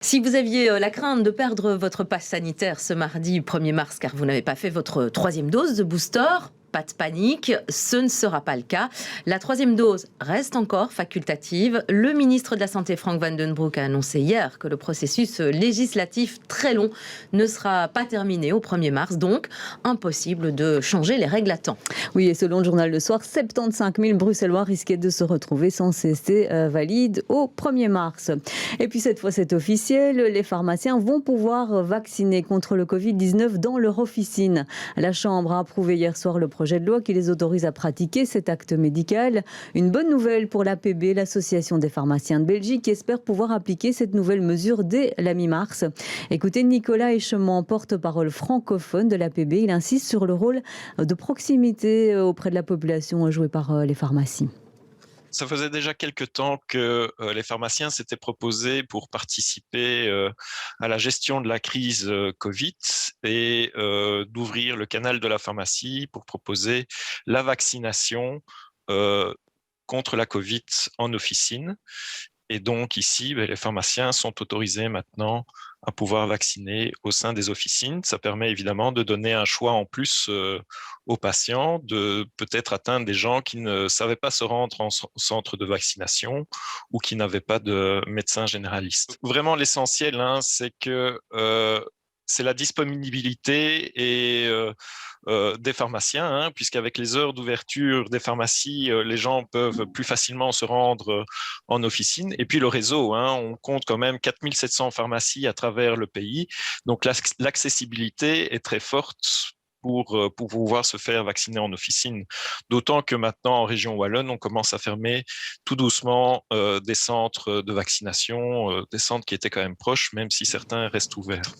Si vous aviez la crainte de perdre votre passe sanitaire ce mardi 1er mars car vous n'avez pas fait votre troisième dose de booster, pas de panique, ce ne sera pas le cas. La troisième dose reste encore facultative. Le ministre de la Santé, Frank Vandenbroek, a annoncé hier que le processus législatif très long ne sera pas terminé au 1er mars, donc impossible de changer les règles à temps. Oui, et selon le journal Le Soir, 75 000 Bruxellois risquaient de se retrouver sans CC valide au 1er mars. Et puis cette fois, c'est officiel, les pharmaciens vont pouvoir vacciner contre le Covid-19 dans leur officine. La Chambre a approuvé hier soir le projet de loi qui les autorise à pratiquer cet acte médical. Une bonne nouvelle pour l'APB, l'Association des pharmaciens de Belgique, qui espère pouvoir appliquer cette nouvelle mesure dès la mi-mars. Écoutez Nicolas Echemont, porte-parole francophone de l'APB, il insiste sur le rôle de proximité auprès de la population joué par les pharmacies. Ça faisait déjà quelque temps que les pharmaciens s'étaient proposés pour participer à la gestion de la crise Covid et d'ouvrir le canal de la pharmacie pour proposer la vaccination contre la Covid en officine. Et donc ici, les pharmaciens sont autorisés maintenant à pouvoir vacciner au sein des officines. Ça permet évidemment de donner un choix en plus aux patients, de peut-être atteindre des gens qui ne savaient pas se rendre en centre de vaccination ou qui n'avaient pas de médecin généraliste. Vraiment, l'essentiel, c'est que c'est la disponibilité et des pharmaciens, puisqu'avec les heures d'ouverture des pharmacies, les gens peuvent plus facilement se rendre en officine. Et puis le réseau, on compte quand même 4700 pharmacies à travers le pays. Donc l'accessibilité est très forte pour pouvoir se faire vacciner en officine. D'autant que maintenant, en région Wallonne, on commence à fermer tout doucement des centres de vaccination, des centres qui étaient quand même proches, même si certains restent ouverts.